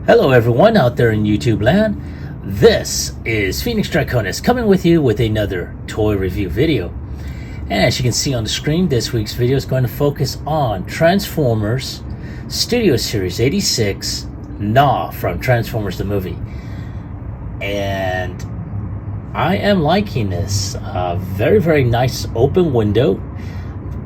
Hello everyone out there in YouTube land. This is Phoenix Draconis coming with you with another toy review video. And as you can see on the screen, this week's video is going to focus on Transformers Studio Series 86 Gnaw from Transformers the movie. And I am liking this. Very nice open window.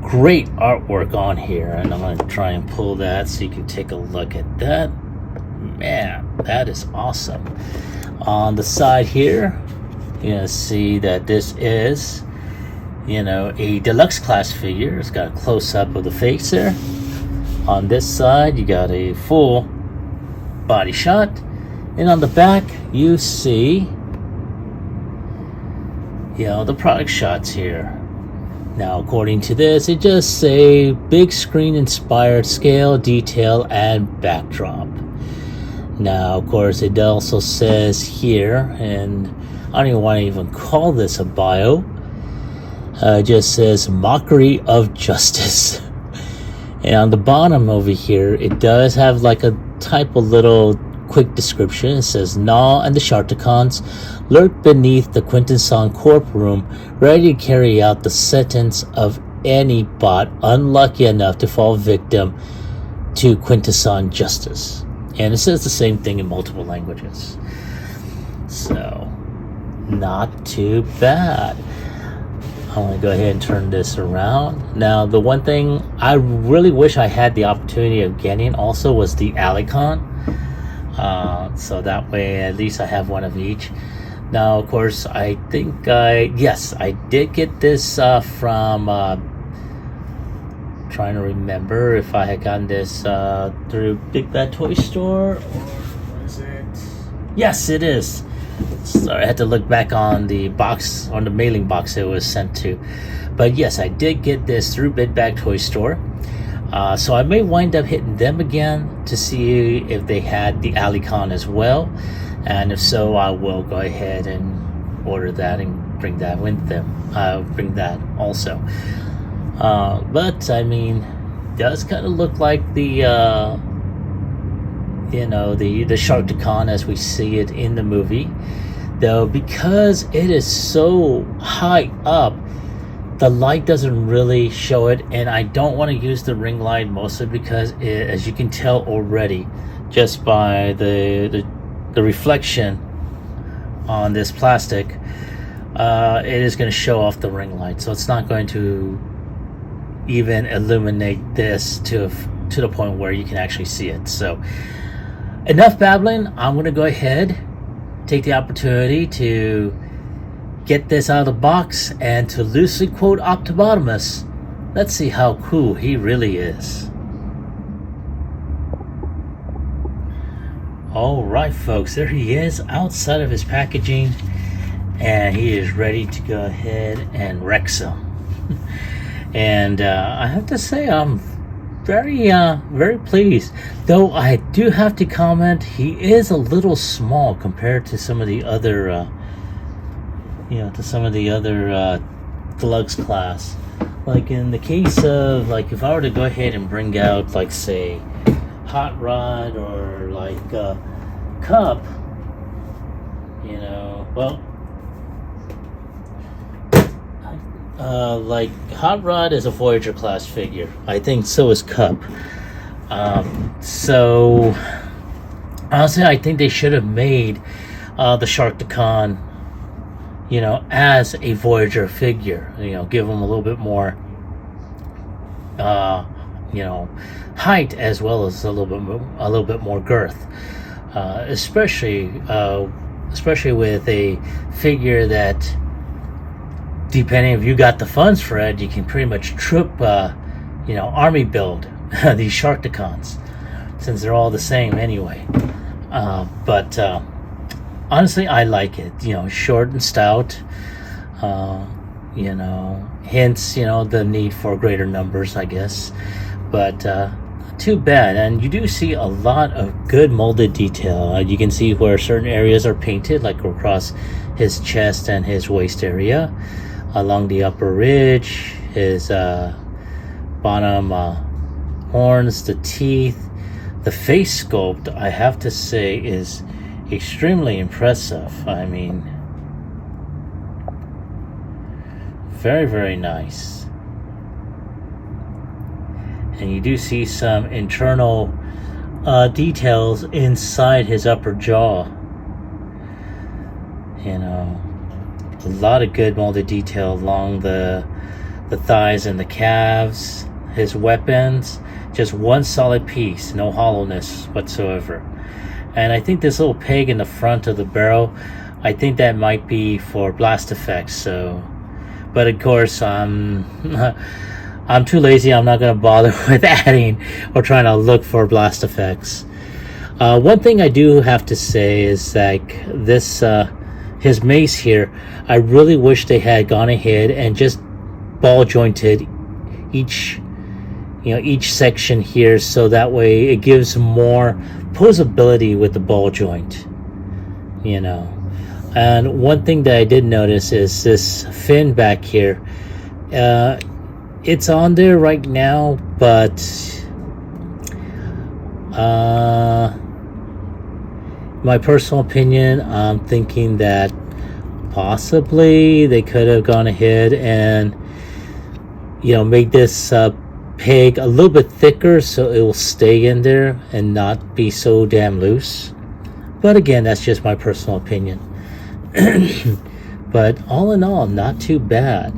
Great artwork on here, and I'm going to try and pull that so you can take a look at that. Man, that is awesome. On the side here, you're going to see that this is, a deluxe class figure. It's got a close-up of the face there. On this side, you got a full body shot. And on the back, you see, the product shots here. Now, according to this, it just say big screen inspired scale, detail, and backdrop. Now, of course, it also says here, and I don't even want to even call this a bio. It just says mockery of justice. And on the bottom over here, it does have like a type of little quick description. It says Gnaw and the Sharkticons lurk beneath the Quintesson Corp room, ready to carry out the sentence of any bot unlucky enough to fall victim to Quintesson justice. And it says the same thing in multiple languages. So, not too bad. I'm going to go ahead and turn this around. Now, the one thing I really wish I had the opportunity of getting also was the Alicon. So that way, at least I have one of each. Now, of course, I think I did get this from... trying to remember if I had gotten this through Big Bad Toy Store, or was it? Yes, it is. Sorry, I had to look back on the box, on the mailing box it was sent to. But yes, I did get this through Big Bad Toy Store. So I may wind up hitting them again to see if they had the Alicon as well. And if so, I will go ahead and order that and bring that with them. Bring that also. But I mean, does kind of look like the the Sharkticon as we see it in the movie, though, because it is so high up, the light doesn't really show it, and I don't want to use the ring light mostly because it, as you can tell already, just by the reflection on this plastic, it is going to show off the ring light, so it's not going to even illuminate this to the point where you can actually see it. So enough babbling. I'm going to go ahead, take the opportunity to get this out of the box and to loosely quote Optibotimus. Let's see how cool he really is. Alright folks, there he is outside of his packaging, and he is ready to go ahead and wreck some. And I have to say, I'm very pleased. Though I do have to comment, he is a little small compared to some of the other, deluxe class. Like in the case of, like, if I were to go ahead and bring out, like, say, Hot Rod or like Cup, well. Like Hot Rod is a Voyager class figure. I think so is Cup. So honestly, I think they should have made the Sharkticon, as a Voyager figure. Give them a little bit more, height as well as a little bit more girth. Especially with a figure that, depending if you got the funds for it, you can pretty much troop, army build these Sharkticons, since they're all the same anyway. But honestly, I like it. Short and stout. Hence, the need for greater numbers, I guess. But not too bad. And you do see a lot of good molded detail. You can see where certain areas are painted, like across his chest and his waist area. Along the upper ridge, his bottom horns, the teeth, the face sculpt, I have to say, is extremely impressive. I mean, very, very nice. And you do see some internal details inside his upper jaw. You know, a lot of good molded detail along the thighs and the calves. His weapons, just one solid piece, no hollowness whatsoever. And I think this little peg in the front of the barrel, I think that might be for blast effects. So, but of course, I'm too lazy. I'm not going to bother with adding or trying to look for blast effects. One thing I do have to say is like this, his mace here, I really wish they had gone ahead and just ball jointed each section here, so that way it gives more posability with the ball joint, you know. And one thing that I did notice is this fin back here. It's on there right now, but my personal opinion, I'm thinking that possibly they could have gone ahead and, you know, made this peg a little bit thicker so it will stay in there and not be so damn loose. But again, that's just my personal opinion. But all in all, not too bad.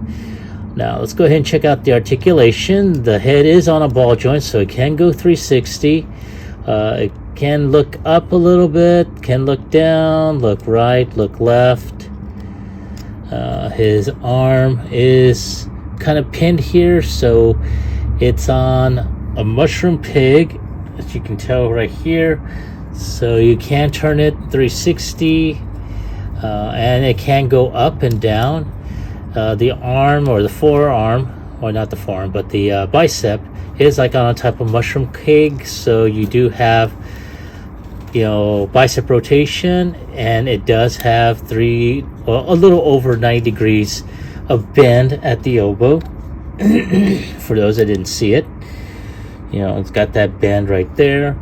Now let's go ahead and check out the articulation. The head is on a ball joint, so it can go 360. It can look up a little bit, can look down, look right, look left. His arm is kind of pinned here, so it's on a mushroom peg, as you can tell right here. So you can turn it 360, and it can go up and down. The arm, or the forearm, or not the forearm, but the bicep is like on a type of mushroom peg. So you do have, you know, bicep rotation, and it does have a little over 90 degrees of bend at the elbow. For those that didn't see it, you know, it's got that bend right there.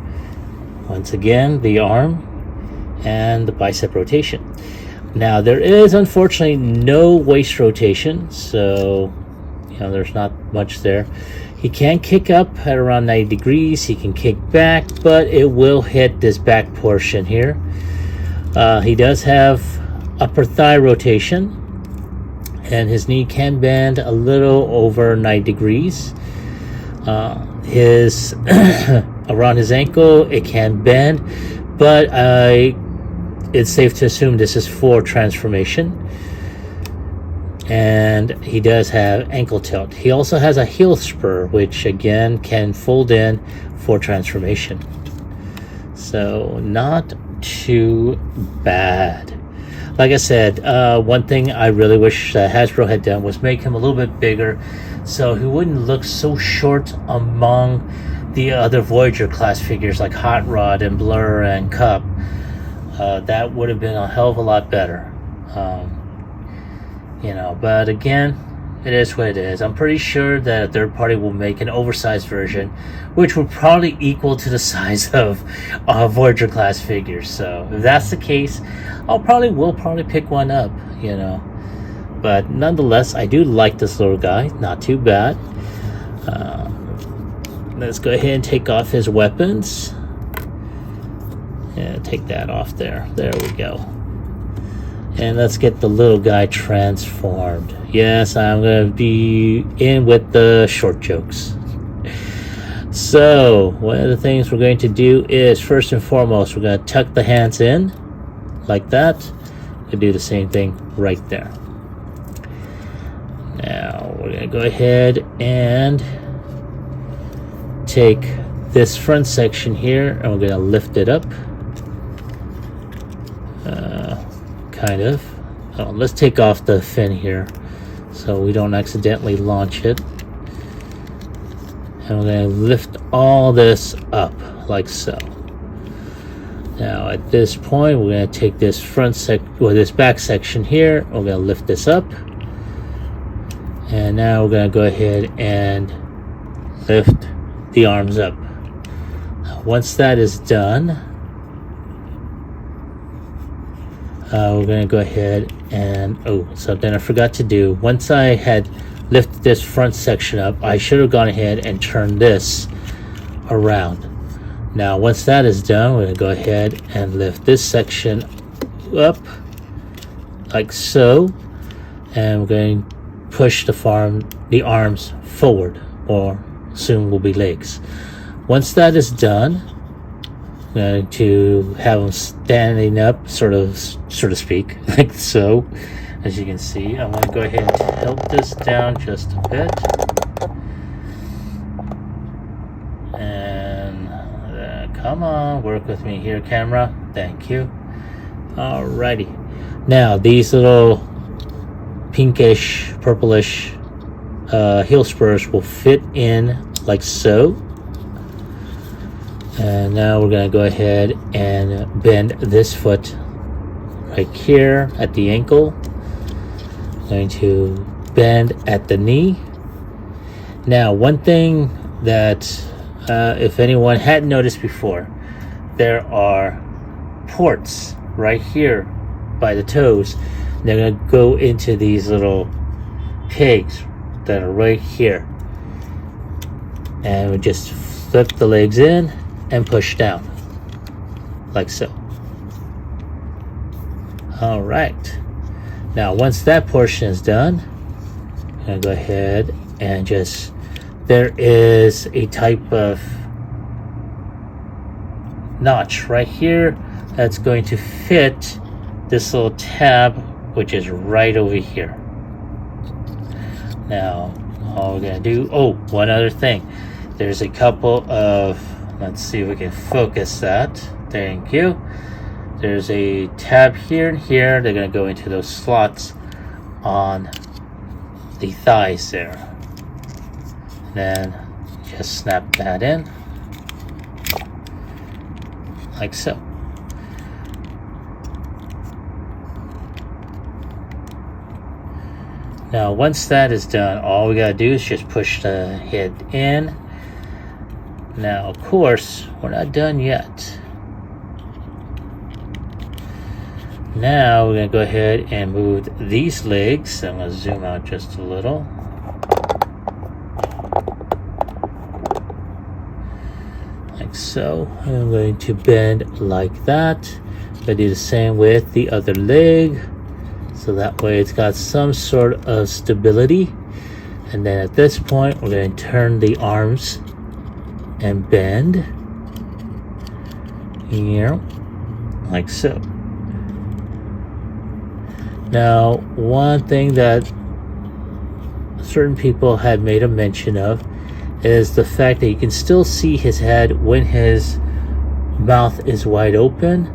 Once again, the arm and the bicep rotation. Now there is unfortunately no waist rotation, so you know, there's not much there. He can kick up at around 90 degrees. He can kick back, but it will hit this back portion here. He does have upper thigh rotation, and his knee can bend a little over 90 degrees. His around his ankle, it can bend, but it's safe to assume this is for transformation. And he does have ankle tilt. He also has a heel spur, which again can fold in for transformation. So not too bad. Like I said, one thing I really wish Hasbro had done was make him a little bit bigger, so he wouldn't look so short among the other Voyager class figures like Hot Rod and Blur and Cup. That would have been a hell of a lot better. You know, but again, it is what it is. I'm pretty sure that a third party will make an oversized version, which will probably equal to the size of Voyager class figures. So if that's the case, will probably pick one up, you know. But nonetheless, I do like this little guy. Not too bad. Let's go ahead and take off his weapons. Yeah, take that off there. There we go. And let's get the little guy transformed. Yes, I'm going to be in with the short jokes. So, one of the things we're going to do is, first and foremost, we're going to tuck the hands in, like that. We'll do the same thing right there. Now, we're going to go ahead and take this front section here, and we're going to lift it up. Kind of. Oh, let's take off the fin here so we don't accidentally launch it. And we're going to lift all this up like so. Now at this point, we're going to take this this back section here. We're going to lift this up, and now we're going to go ahead and lift the arms up. once that is done, we're going to go ahead and, something I forgot to do. Once I had lifted this front section up, I should have gone ahead and turned this around. Now, once that is done, we're going to go ahead and lift this section up like so, and we're going to push the arms forward, or soon will be legs. Once that is done, I'm going to have them standing up, so to speak, like so. As you can see, I'm going to go ahead and tilt this down just a bit, and come on, work with me here, camera. Thank you. Alrighty. Now these little pinkish, purplish heel spurs will fit in like so. And now we're going to go ahead and bend this foot right here at the ankle. Going to bend at the knee. Now, one thing that if anyone hadn't noticed before, there are ports right here by the toes. They're going to go into these little pegs that are right here, and we just flip the legs in and push down like so. All right, now once that portion is done, I'm gonna go ahead and there is a type of notch right here that's going to fit this little tab, which is right over here. Now all we're gonna do, one other thing, there's a couple of, let's see if we can focus that. Thank you. There's a tab here and here. They're going to go into those slots on the thighs there. And then just snap that in like so. Now once that is done, all we got to do is just push the head in. Now, of course, we're not done yet. Now we're going to go ahead and move these legs. I'm going to zoom out just a little. Like so. I'm going to bend like that. I do the same with the other leg, so that way it's got some sort of stability. And then at this point, we're going to turn the arms and bend here like so. Now, one thing that certain people had made a mention of is the fact that you can still see his head when his mouth is wide open.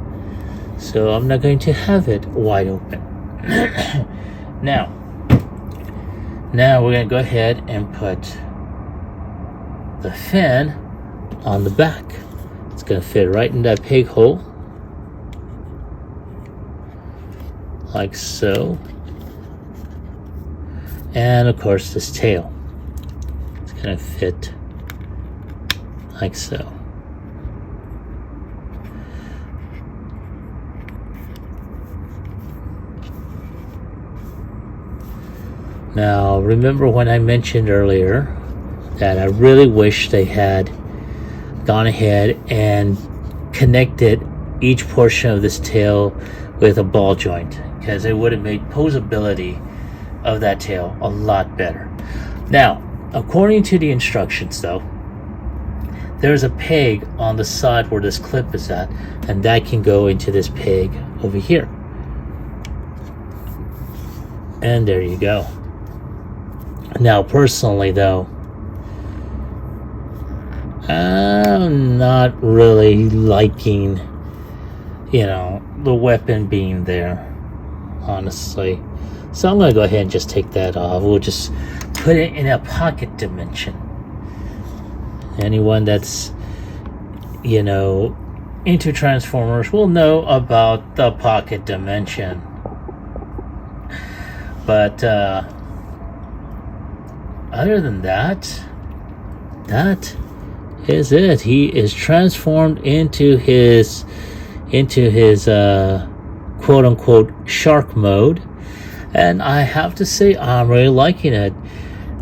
So I'm not going to have it wide open. Now we're going to go ahead and put the fin on the back. It's going to fit right in that peg hole, like so. And of course this tail, it's going to fit like so. Now remember when I mentioned earlier that I really wish they had gone ahead and connected each portion of this tail with a ball joint, because it would have made posability of that tail a lot better. Now, according to the instructions though, there's a peg on the side where this clip is at, and that can go into this peg over here. And there you go. Now personally though, I'm not really liking, the weapon being there, honestly. So I'm going to go ahead and just take that off. We'll just put it in a pocket dimension. Anyone that's, into Transformers will know about the pocket dimension. But other than that is it. He is transformed into his quote unquote shark mode, and I have to say I'm really liking it.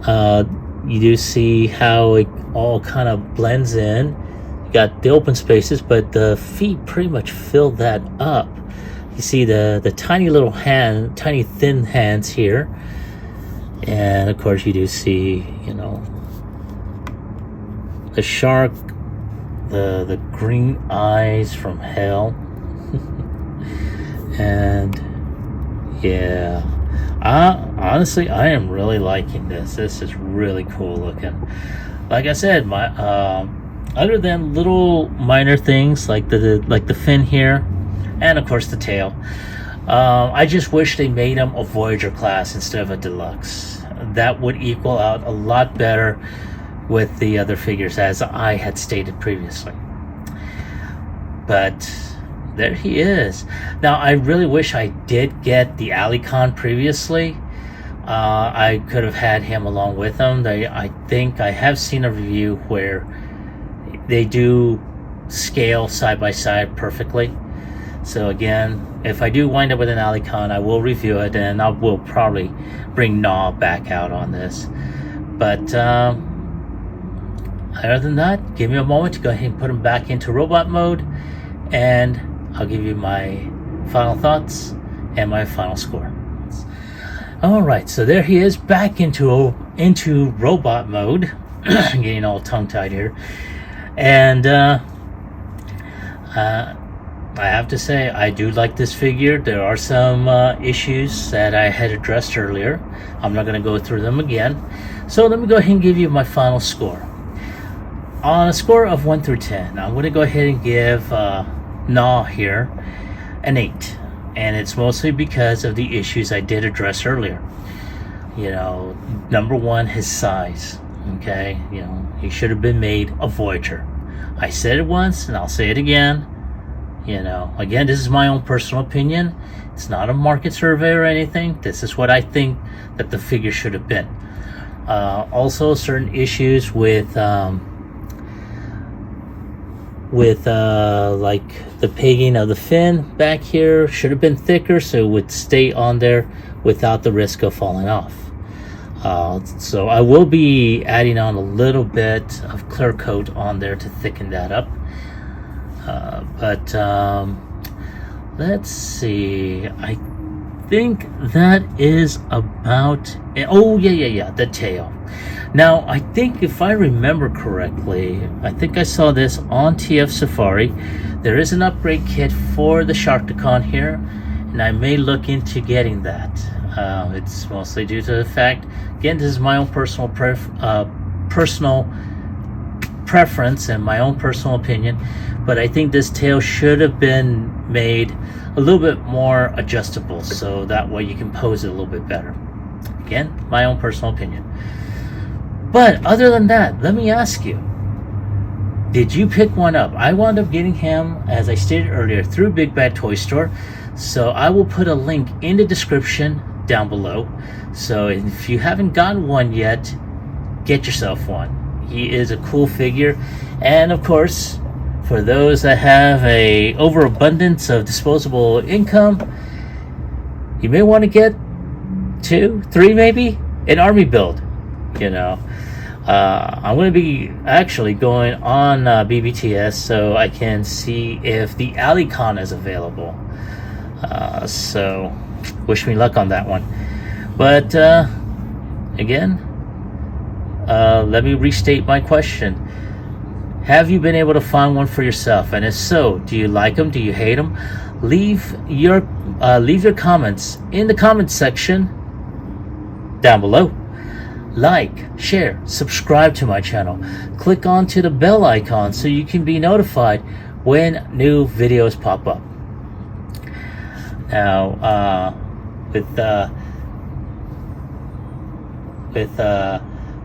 You do see how it all kind of blends in. You got the open spaces, but the feet pretty much fill that up. You see the tiny little tiny thin hands here, and of course you do see, you know, the shark, the green eyes from hell. And yeah, honestly, I am really liking this. This is really cool looking. Like I said, my other than little minor things like the fin here, and of course the tail, I just wish they made him a Voyager class instead of a deluxe. That would equal out a lot better with the other figures, as I had stated previously. But there he is. Now, I really wish I did get the Alicon previously. I could have had him along with him. I think I have seen a review where they do scale side by side perfectly. So again, if I do wind up with an Alicon, I will review it, and I will probably bring Gnaw back out on this. But other than that, give me a moment to go ahead and put him back into robot mode, and I'll give you my final thoughts and my final score. Alright, so there he is back into robot mode. I'm getting all tongue-tied here. And I have to say, I do like this figure. There are some issues that I had addressed earlier. I'm not going to go through them again. So let me go ahead and give you my final score. On a score of 1 through 10, I'm going to go ahead and give Gnaw here an 8. And it's mostly because of the issues I did address earlier. You know, number one, his size. Okay, you know, he should have been made a Voyager. I said it once, and I'll say it again. You know, again, this is my own personal opinion. It's not a market survey or anything. This is what I think that the figure should have been. Also, certain issues with like the pegging of the fin back here should have been thicker, so it would stay on there without the risk of falling off. So I will be adding on a little bit of clear coat on there to thicken that up. But let's see, I think that is about it. Oh yeah, the tail. Now, I think if I remember correctly, I think I saw this on TF Safari. There is an upgrade kit for the Sharkticon here, and I may look into getting that. It's mostly due to the fact, again, this is my own personal preference and my own personal opinion, but I think this tail should have been made a little bit more adjustable, so that way you can pose it a little bit better. Again, my own personal opinion. But other than that, let me ask you, did you pick one up? I wound up getting him, as I stated earlier, through Big Bad Toy Store. So I will put a link in the description down below. So if you haven't gotten one yet, get yourself one. He is a cool figure. And of course, for those that have a overabundance of disposable income, you may want to get 2, 3 maybe, an army build. You know, I'm going to be actually going on BBTS so I can see if the Alicon is available. So wish me luck on that one. But again, let me restate my question. Have you been able to find one for yourself? And if so, do you like them? Do you hate them? Leave your comments in the comments section down below. Like, share, subscribe to my channel. Click onto the bell icon so you can be notified when new videos pop up. Now, with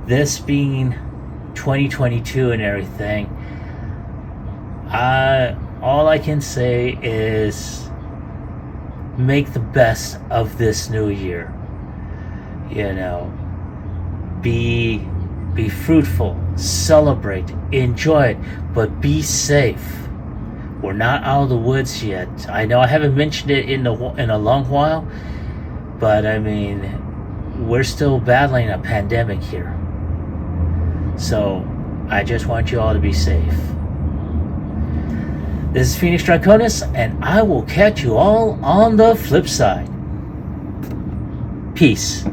this being 2022 and everything, all I can say is make the best of this new year. You know, be fruitful, celebrate, enjoy it, but be safe. We're not out of the woods yet. I know I haven't mentioned it in a long while, but I mean, we're still battling a pandemic here. So I just want you all to be safe. This is Phoenix Draconis, and I will catch you all on the flip side. Peace.